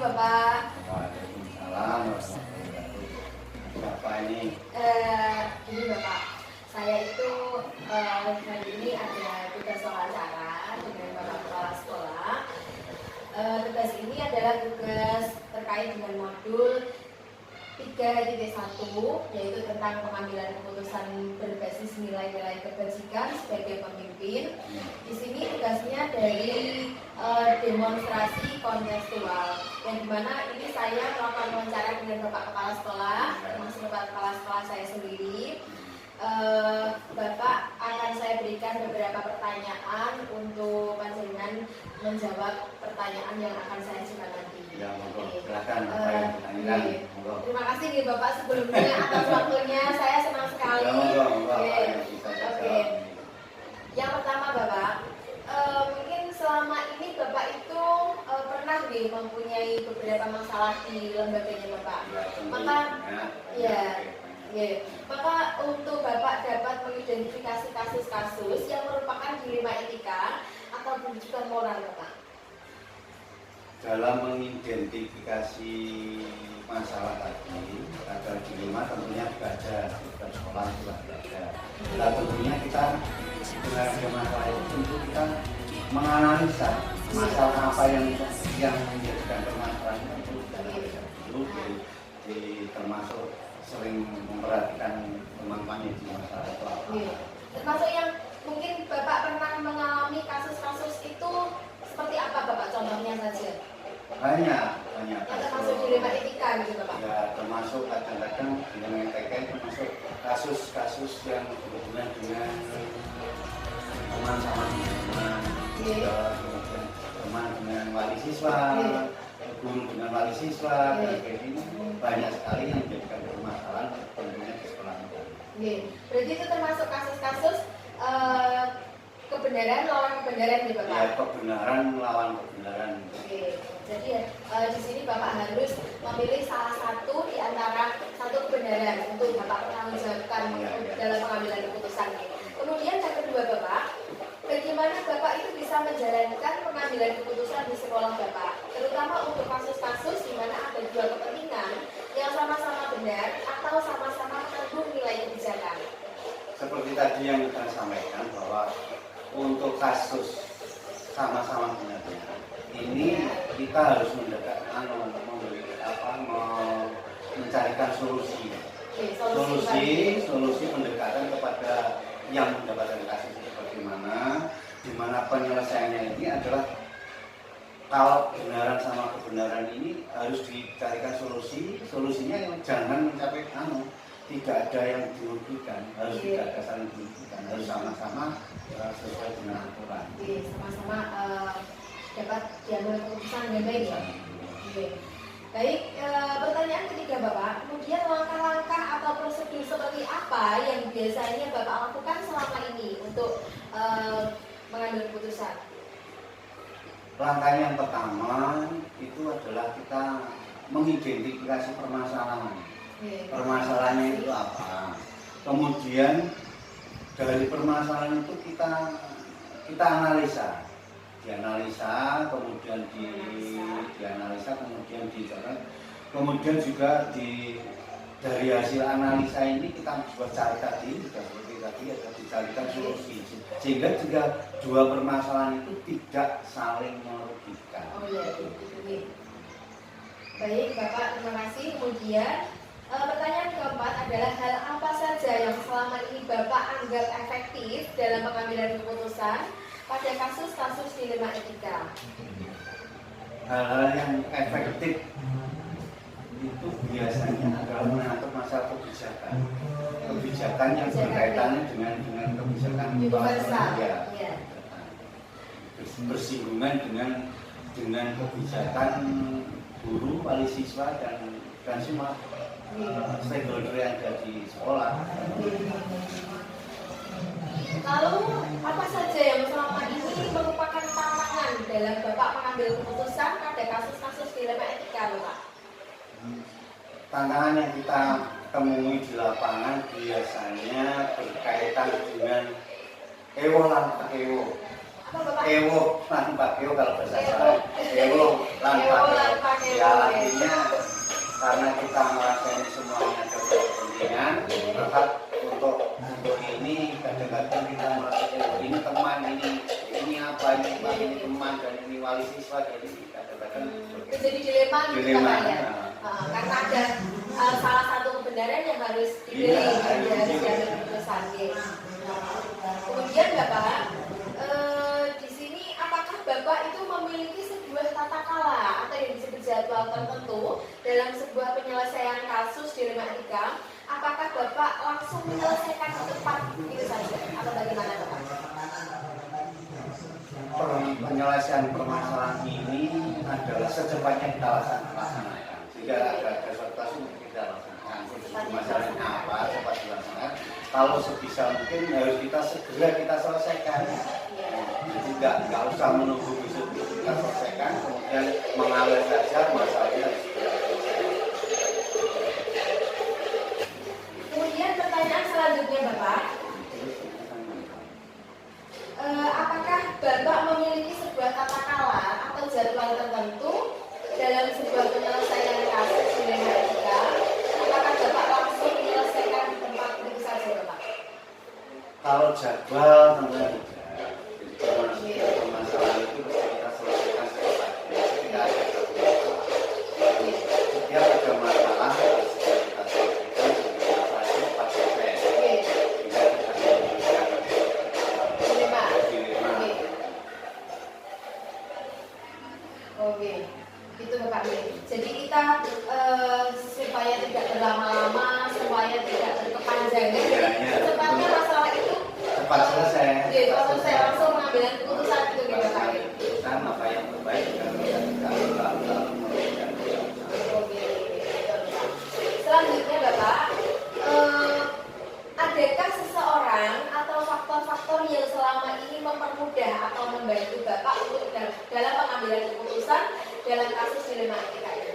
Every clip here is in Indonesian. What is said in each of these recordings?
Bapak. Waalaikumsalam warahmatullahi wabarakatuh. Bapak ini? Ini Bapak, saya itu hari ini ada tugas wawancara dengan Bapak Kepala Sekolah. Tugas ini adalah tugas terkait dengan modul 3.1, yaitu tentang pengambilan keputusan berbasis nilai-nilai kebajikan sebagai pemimpin. Di sini tugasnya dari demonstrasi kontekstual, yang dimana ini saya melakukan wawancara dengan Bapak Kepala Sekolah, termasuk Bapak Kepala Sekolah saya sendiri. Bapak akan saya berikan beberapa pertanyaan untuk panjenengan menjawab pertanyaan yang akan saya ajukan nanti. Ya, monggo. Silakan apa yang ditanyakan. Monggo. Terima kasih nih Bapak sebelumnya atas waktunya, saya senang sekali. Ya, monggo. Oke. Yang pertama Bapak, mungkin selama ini Bapak itu pernah nih mempunyai beberapa masalah di lembaganya Bapak. Maka untuk Bapak dapat mengidentifikasi kasus-kasus yang merupakan dilema etika atau rujukan moral Bapak. Dalam mengidentifikasi masalah tadi, ada dilema tentunya juga ada, di sekolah juga ada. Nah, tentunya kita dengan masalah itu tentu kita menganalisa masalah apa yang menjadikan permasalahan itu dulu termasuk sering memperhatikan teman-teman di masalah itu apa. Termasuk yang mungkin Bapak pernah mengalami kasus-kasus itu seperti apa Bapak, contohnya saja? Banyak. Yang termasuk dilema etika gitu Bapak? Ya, termasuk kadang-kadang dilema etika termasuk kasus-kasus yang berhubungan dengan teman sama teman, kemudian teman dengan wali siswa, guru dengan wali siswa, kayak gini banyak sekali yang menjadikan permasalahan tentunya di sekolah. Berarti itu termasuk kasus-kasus kebenaran lawan kebenaran nih Bapak? Ya, kebenaran melawan kebenaran. Jadi di sini Bapak harus memilih salah satu di antara satu kebenaran untuk Bapak pertanggungjawabkan dalam pengambilan keputusan. Kemudian yang kedua Bapak, bagaimana Bapak itu bisa menjalankan pengambilan keputusan di sekolah Bapak, terutama untuk kasus-kasus di mana ada dua kepentingan yang sama-sama benar atau sama-sama mengandung nilai kebijakan. Seperti tadi yang kita sampaikan bahwa untuk kasus sama-sama benarnya ini kita harus mencarikan solusi pendekatan kepada yang mendapatkan kasus itu bagaimana, di mana penyelesaiannya ini adalah kalau kebenaran sama kebenaran ini harus dicarikan solusinya yang jangan mencapai tidak ada yang dirugikan, harus tidak ada saling dirugikan, harus sama-sama sesuai dengan aturan. Sama-sama dapat diambil keputusan dengan baik ya. Baik, pertanyaan ketiga Bapak, kemudian langkah-langkah atau prosedur seperti apa yang biasanya Bapak lakukan selama ini untuk mengambil keputusan? Langkah yang pertama itu adalah kita mengidentifikasi permasalahan. Permasalahannya itu apa? Kemudian dari permasalahan itu kita analisa, dianalisa, kemudian dianalisa, kemudian juga dari hasil analisa ini kita juga cari tadi, seperti tadi ada dicarikan solusi, sehingga juga dua permasalahan itu tidak saling merugikan. Baik Bapak, terima kasih. Kemudian pertanyaan keempat adalah hal apa saja yang selama ini Bapak anggap efektif dalam pengambilan keputusan pada kasus-kasus dilema etika? Hal-hal yang efektif itu biasanya adalah mengatur masalah kebijakan yang berkaitannya dengan kebijakan universal, bersinggungan dengan kebijakan guru, wali siswa dan semua stakeholder yang ada di sekolah. Lalu apa saja yang selama ini merupakan tantangan dalam Bapak mengambil keputusan pada kasus-kasus dilema etika Bapak? Tantangan yang kita temui di lapangan biasanya berkaitan dengan ewo lan ewo. Apa Bapak? Ewo lan pakeo kalau bahasa Ewo. saya. Ewo lan Ewo lan pakeo. pakeo. Ya artinya karena kita ngerasain semuanya ada kepentingan, maka untuk ini kadang-kadang kita merasa ini teman, ini apa, ini teman, dan ini wali siswa, jadi kadang-kadang Jadi dilema gitu dilema. Pak ya. Karena ada salah satu kebenaran yang harus dipilih, Iya, harus diambil keputusan. Kemudian Bapak, di sini apakah Bapak itu memiliki sebuah tata kala atau yang disebut jadwal tertentu dalam sebuah penyelesaian kasus dilema etika? Apakah Bapak langsung menyelesaikan cepat itu saja atau bagaimana Bapak? Penyelesaian permasalahan ini adalah secepatnya kita laksanakan. Jika ada suatu kasus kita laksanakan. Masalahnya apa, cepat dilaksanakan. Kalau sebisa mungkin harus kita segera kita selesaikan. Jadi nggak usah menunggu besok kita selesaikan, kemudian mengalir saja masalahnya. Kemudian pertanyaan selanjutnya Bapak, apakah Bapak memiliki sebuah tata kala atau jadwal tertentu dalam sebuah penyelesaian kasus dilema etika? Apakah Bapak langsung menyelesaikan di tempat itu saja Bapak? Kalau jadwal tentunya tidak. Jadi permasalahan itu bisa kita selesaikan secepatnya. Tidak ada satu masalah. Setiap ada masalah harus kita selesaikan sebelum masalah itu cepat selesai. Sehingga kita memberikan dilema. Oke, itu Bapak Wi. Jadi kita supaya tidak berlama-lama, supaya tidak berkepanjangan, cepatnya masalah itu Cepat selesai. kalau saya langsung mengambil keputusan itu gitu Bapak Wi. Keputusan apa yang terbaik dan bisa kita lakukan. Oke. Selanjutnya Bapak, adakah seseorang atau faktor-faktor yang selama ini mempermudah atau membantu Bapak untuk dalam pengambilan keputusan dalam kasus dilema etika ini?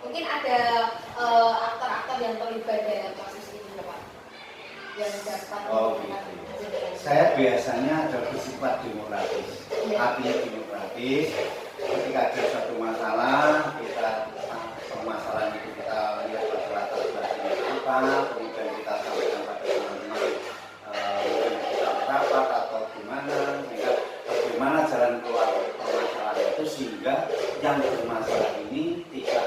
Mungkin ada aktor-aktor yang terlibat dalam kasus ini Bapak yang dapat Saya biasanya ada bersifat demokratis. Artinya demokratis. Ketika ada suatu masalah, permasalahan itu kita lihat pada latar belakangnya apa, kemudian kita sampaikan pada teman-teman mungkin kita rapat atau gimana, sehingga bagaimana jalan keluar permasalahan itu sehingga yang bermasalah ini tidak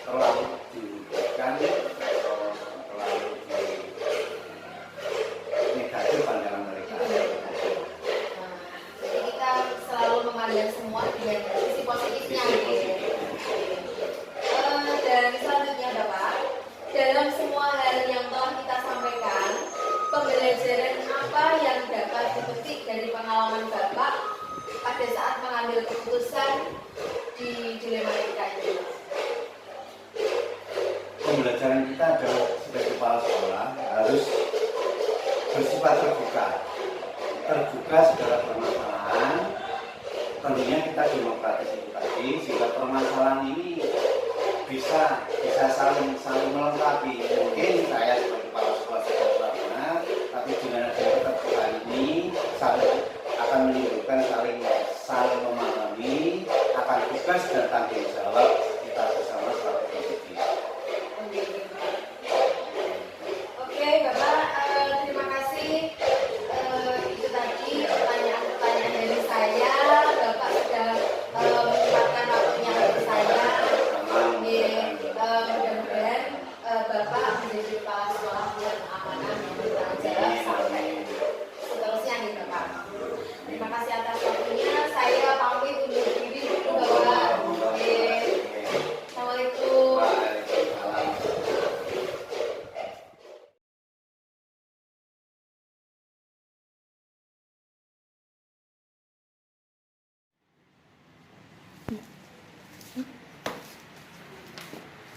terlalu dirugikan atau terlalu negatif pandangan mereka. Jadi kita selalu memandang semua dengan sisi positifnya. Dan selanjutnya Bapak, dalam semua hal yang telah kita sampaikan, pembelajaran apa yang dapat dipetik dari pengalaman Bapak pada saat mengambil keputusan di dilema etika ini? Pembelajaran kita adalah sebagai kepala sekolah harus bersifat terbuka segala permasalahan. Tentunya kita demokratis itu tadi, sehingga permasalahan ini bisa saling melengkapi. Mungkin saya sebagai kepala sekolah sudah benar, tapi dengan adanya keterbukaan ini akan menimbulkan saling memahami akan tugas dan tanggung jawab kita bersama sebagai positif. Oke Bapak, terima kasih. Itu tadi pertanyaan-pertanyaan dari saya. Bapak sudah menyempatkan waktunya bagi saya. Mudah-mudahan Bapak menjadi kepala sekolah yang amanah, yang bertanggung jawab sampai seterusnya nih Bapak. Terima kasih atas waktunya. Saya pamit undur diri dulu Bapak. Assalamualaikum.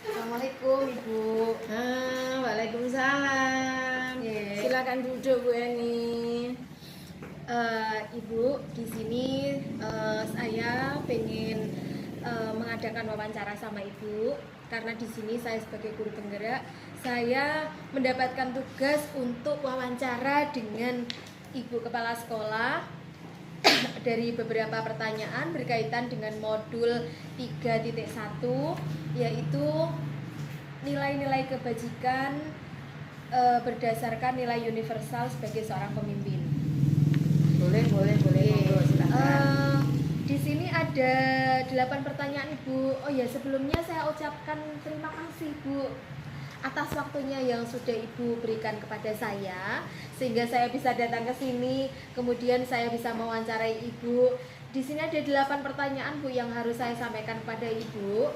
Assalamualaikum Ibu. Waalaikumsalam. Yeah. Silakan duduk Bu Eni. Ibu, di sini saya pengen mengadakan wawancara sama Ibu karena di sini saya sebagai guru penggerak, saya mendapatkan tugas untuk wawancara dengan Ibu Kepala Sekolah dari beberapa pertanyaan berkaitan dengan modul 3.1, yaitu nilai-nilai kebajikan berdasarkan nilai universal sebagai seorang pemimpin. Boleh, monggo, silakan. Di sini ada 8 pertanyaan Ibu. Oh ya, sebelumnya saya ucapkan terima kasih Bu atas waktunya yang sudah Ibu berikan kepada saya, sehingga saya bisa datang ke sini, kemudian saya bisa mewawancarai Ibu. Di sini ada 8 pertanyaan Bu yang harus saya sampaikan kepada Ibu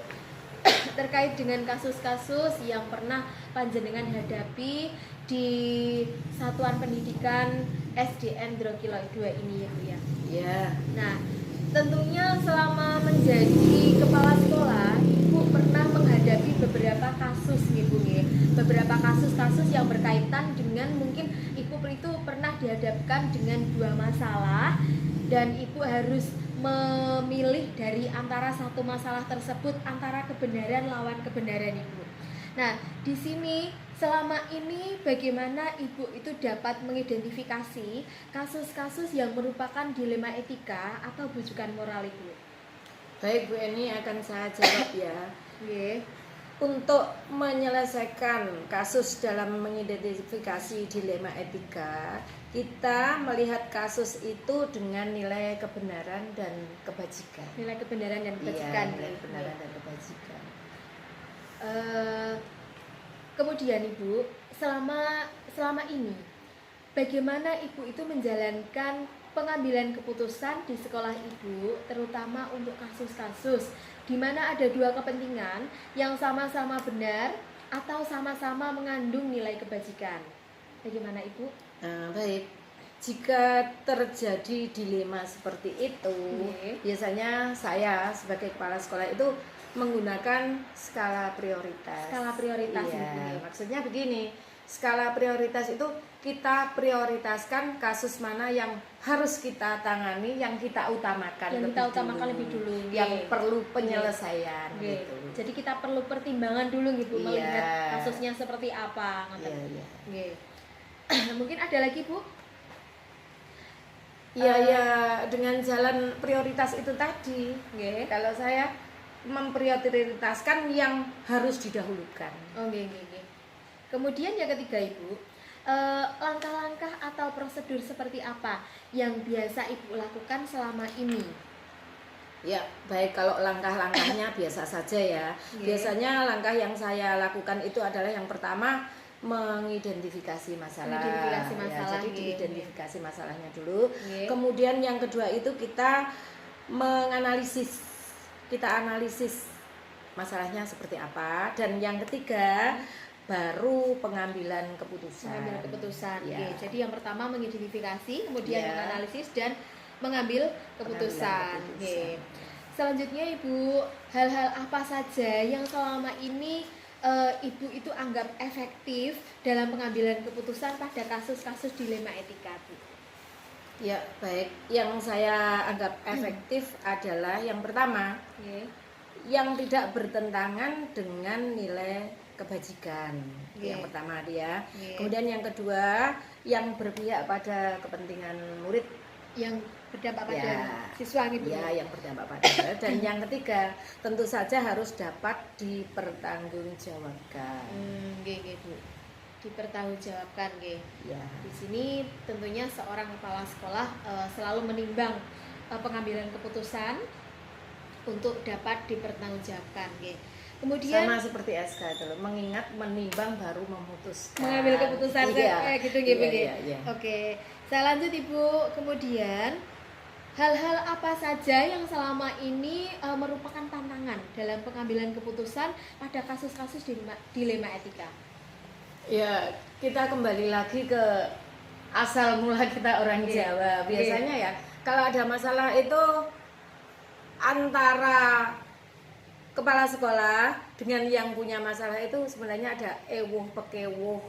terkait dengan kasus-kasus yang pernah panjenengan hadapi di Satuan Pendidikan SDN Drongkilo 2 ini ya Bu ya. Ya. Nah, tentunya selama menjadi kepala sekolah, Ibu pernah menghadapi beberapa kasus nih Bu ya. Beberapa kasus-kasus yang berkaitan dengan mungkin Ibu itu pernah dihadapkan dengan 2 masalah dan Ibu harus memilih dari antara satu masalah tersebut antara kebenaran lawan kebenaran Ibu. Nah, di sini selama ini bagaimana Ibu itu dapat mengidentifikasi kasus-kasus yang merupakan dilema etika atau bujukan moral Ibu? Baik Bu Eni, akan saya jawab ya. Nggih. Untuk menyelesaikan kasus dalam mengidentifikasi dilema etika, kita melihat kasus itu dengan nilai kebenaran dan kebajikan. Nilai kebenaran dan Iya, kebajikan. nilai kebenaran dan kebajikan. Kemudian Ibu, selama ini bagaimana Ibu itu menjalankan pengambilan keputusan di sekolah Ibu, terutama untuk kasus-kasus di mana ada 2 kepentingan yang sama-sama benar atau sama-sama mengandung nilai kebajikan. Bagaimana Ibu? Nah, baik. Jika terjadi dilema seperti itu, biasanya saya sebagai kepala sekolah itu menggunakan skala prioritas. Skala prioritas Iya, Ibu. maksudnya begini, skala prioritas itu kita prioritaskan kasus mana yang harus kita tangani, yang kita utamakan Yang kita utamakan lebih dulu, yang nggih. perlu penyelesaian Nggih. gitu. Jadi kita perlu pertimbangan dulu Ibu, Iya. melihat kasusnya seperti apa. Iya, iya. Nggih. Mungkin ada lagi Bu? Iya, ya dengan jalan prioritas itu tadi. Nggih. Kalau saya memprioritaskan yang harus didahulukan. Oh, nggih. Kemudian yang ketiga Ibu, langkah-langkah atau prosedur seperti apa yang biasa Ibu lakukan selama ini? Ya, baik, kalau langkah-langkahnya biasa saja ya. Nggih. Biasanya langkah yang saya lakukan itu adalah yang pertama mengidentifikasi masalah. Mengidentifikasi masalah, Ya, jadi nggih. diidentifikasi masalahnya dulu. Nggih. Kemudian yang kedua itu kita menganalisis, kita analisis masalahnya seperti apa. Dan yang ketiga baru pengambilan keputusan. Mengambil keputusan. Ya. Nggih. Jadi yang pertama mengidentifikasi, kemudian Ya. menganalisis dan mengambil keputusan. Pengambilan Nggih. keputusan. Selanjutnya Ibu, hal-hal apa saja yang selama ini Ibu itu anggap efektif dalam pengambilan keputusan pada kasus-kasus dilema etika, Bu? Ya, baik. Yang saya anggap efektif adalah yang pertama, Nggih. yang tidak bertentangan dengan nilai kebajikan. Nggih. Yang pertama dia. Nggih. Kemudian yang kedua, yang berpihak pada kepentingan murid. Yang berdampak pada Ya. siswa gitu. Ya, yang berdampak pada. Dan yang ketiga, tentu saja harus dapat dipertanggungjawabkan. Nggih, Bu. Dipertanggungjawabkan, nggih. Ya. Di sini tentunya seorang kepala sekolah selalu menimbang pengambilan keputusan untuk dapat dipertanggungjawabkan, nggih. Kemudian Sama seperti SK itu loh, mengingat, menimbang baru memutuskan. mengambil keputusan Iya. kayak gitu nggih, Bu, Iya, nggih. iya, iya. Oke. Saya lanjut Ibu. Kemudian hal-hal apa saja yang selama ini merupakan tantangan dalam pengambilan keputusan pada kasus-kasus dilema etika? Ya, kita kembali lagi ke asal mula kita orang Oke. Jawa. Biasanya ya, kalau ada masalah itu antara kepala sekolah dengan yang punya masalah itu sebenarnya ada ewuh pekewuh,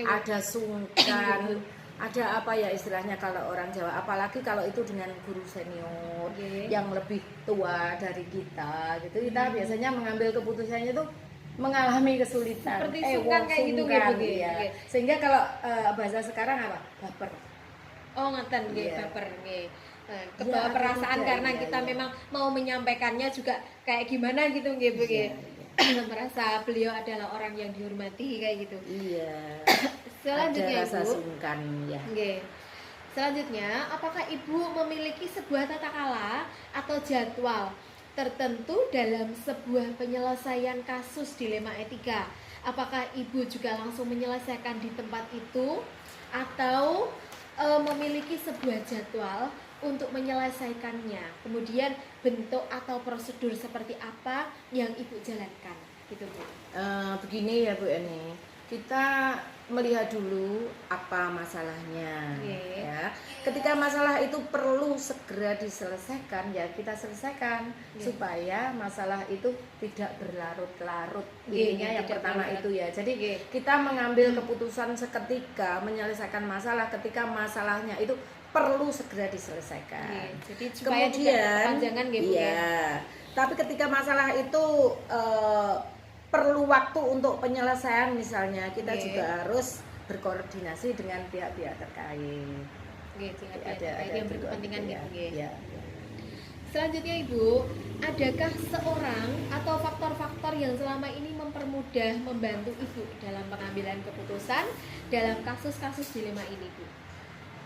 ada sungkan, ada apa ya istilahnya kalau orang Jawa, apalagi kalau itu dengan guru senior Oke. yang lebih tua dari kita gitu, kita biasanya mengambil keputusannya itu mengalami kesulitan. Seperti sungkan kayak gitu, sungkan, gitu, iya. oke. Sehingga kalau bahasa sekarang apa? Baper. Oh, ngeten nggih, Iya. baper nggih. kebawa Ya, perasaan tidak, karena iya, kita iya. memang mau menyampaikannya juga kayak gimana gitu nggih Bu nggih. Iya, Merasa beliau adalah orang yang dihormati kayak gitu. iya. Selanjutnya Ada rasa Ibu. sungkan ya. Nggih. Selanjutnya, apakah Ibu memiliki sebuah tata kala atau jadwal tertentu dalam sebuah penyelesaian kasus dilema etika? Apakah Ibu juga langsung menyelesaikan di tempat itu atau memiliki sebuah jadwal untuk menyelesaikannya? Kemudian bentuk atau prosedur seperti apa yang Ibu jalankan? Gitu, Bu. Begini ya Bu Eni, kita melihat dulu apa masalahnya. Oke. Ya, ketika masalah itu perlu segera diselesaikan, ya kita selesaikan supaya masalah itu tidak berlarut-larut. Intinya yang tidak pertama berlarut. itu ya. Jadi Oke. kita mengambil keputusan seketika menyelesaikan masalah ketika masalahnya itu perlu segera diselesaikan. Jadi supaya tidak Kemudian, berkepanjangan gitu ya. iya. Tapi ketika masalah itu perlu waktu untuk penyelesaian, misalnya kita Oke. juga harus berkoordinasi dengan pihak-pihak terkait. Gitu, Ada yang juga berkepentingan gitu gitu ya. ya. Ya. Selanjutnya Ibu, adakah seorang atau faktor-faktor yang selama ini mempermudah membantu Ibu dalam pengambilan keputusan dalam kasus-kasus dilema ini, Bu?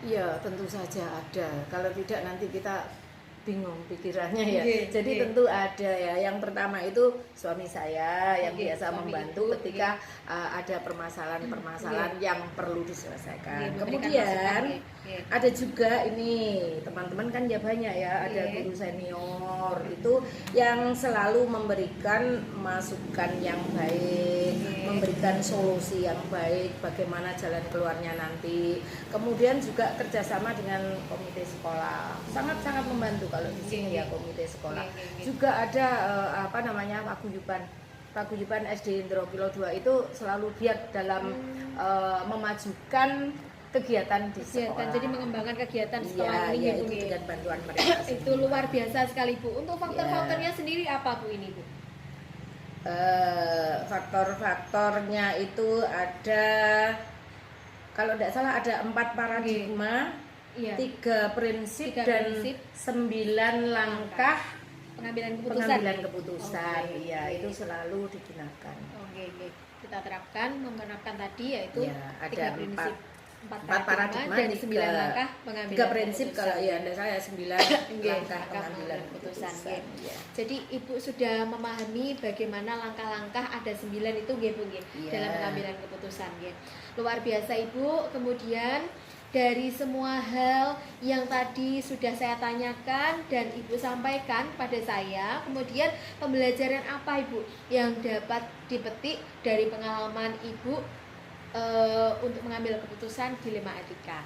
Ya, tentu saja ada. Kalau tidak nanti kita bingung pikirannya ya. Oke, Jadi oke. tentu ada ya. Yang pertama itu suami saya yang Oke, biasa suami membantu Ibu, ketika ada permasalahan-permasalahan yang perlu diselesaikan. Oke, memberikan Kemudian masukan, oke. ada juga ini teman-teman kan ya banyak ya, ada Oke. guru senior itu yang selalu memberikan masukan yang baik, Oke. memberikan solusi yang baik, bagaimana jalan keluarnya nanti. Kemudian juga kerjasama dengan komite sekolah, sangat-sangat membantu kalau di sini ya komite sekolah. Oke. Juga ada paguyuban SD Indro Kilo 2 itu selalu giat dalam memajukan kegiatan di sekolah. Jadi mengembangkan kegiatan sekolah Iya, ini iya, Bu, itu nggih. dengan bantuan mereka. Itu luar biasa sekali Bu. Untuk faktor-faktornya sendiri apa Bu ini Bu? Faktor-faktornya itu ada, kalau tidak salah ada 4 paradigma, Iya. 3 prinsip, 3 dan prinsip. 9 langkah Pengambilan keputusan. pengambilan keputusan. Oke, Iya, oke. itu selalu digunakan. Oke. Kita terapkan, menerapkan tadi yaitu Ya, ada 3 prinsip, 4 4 paradigma dan 9 3 langkah pengambilan 3 prinsip keputusan. kalau ya Anda saya 9 Nggih, langkah pengambilan keputusan. keputusan. Nggih. Ya. Jadi Ibu sudah memahami bagaimana langkah-langkah ada 9 itu nggih Bu nggih, Iya. dalam pengambilan keputusan nggih. Luar biasa Ibu. Kemudian dari semua hal yang tadi sudah saya tanyakan dan Ibu sampaikan pada saya, kemudian pembelajaran apa Ibu yang dapat dipetik dari pengalaman Ibu untuk mengambil keputusan dilema etika?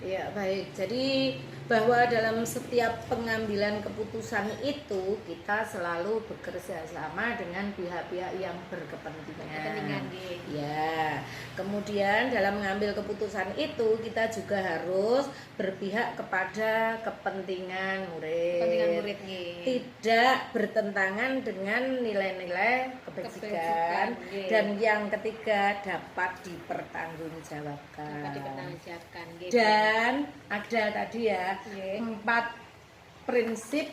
Ya, baik. Jadi bahwa dalam setiap pengambilan keputusan itu kita selalu bekerja sama dengan pihak-pihak yang berkepentingan. Berkepentingan, nggih. Ya. Kemudian dalam mengambil keputusan itu kita juga harus berpihak kepada kepentingan murid. Kepentingan murid nggih. Tidak bertentangan dengan nilai-nilai Kebajikan, kebajikan, nggih. dan yang ketiga dapat dipertanggungjawabkan. Dapat dipertanggungjawabkan nggih. Dan ada tadi ya Nggih. 4 prinsip,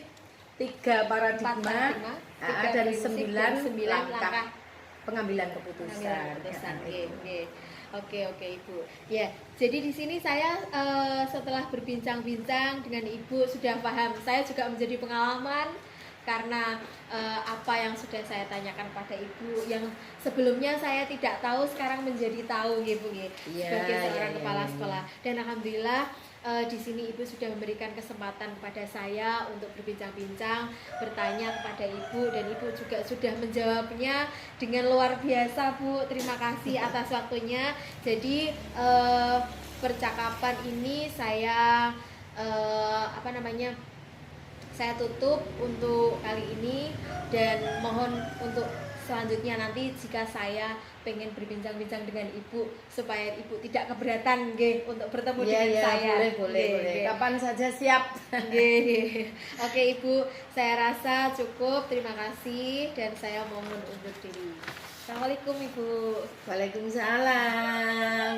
3 paradigma, paradigma, 3 dan prinsip, 9 dan 9 langkah langkah pengambilan keputusan. pengambilan keputusan. Ya, Nggih, itu. nggih. Oke Ibu. Ya, jadi di sini saya setelah berbincang-bincang dengan Ibu sudah paham. Saya juga menjadi pengalaman karena apa yang sudah saya tanyakan pada Ibu yang sebelumnya saya tidak tahu sekarang menjadi tahu nggih Bu nggih. Iya, Sebagai seorang iya, kepala iya. sekolah. Dan alhamdulillah di sini Ibu sudah memberikan kesempatan kepada saya untuk berbincang-bincang, bertanya kepada Ibu, dan Ibu juga sudah menjawabnya dengan luar biasa Bu. Terima kasih atas waktunya. Jadi percakapan ini saya saya tutup untuk kali ini dan mohon untuk selanjutnya nanti jika saya pengen berbincang-bincang dengan Ibu supaya Ibu tidak keberatan nggih untuk bertemu Iya, dengan iya, saya. boleh. Nggih. Kapan saja siap. Nggih. Oke Ibu, saya rasa cukup. Terima kasih dan saya mohon undur diri. Assalamualaikum Ibu. Waalaikumsalam.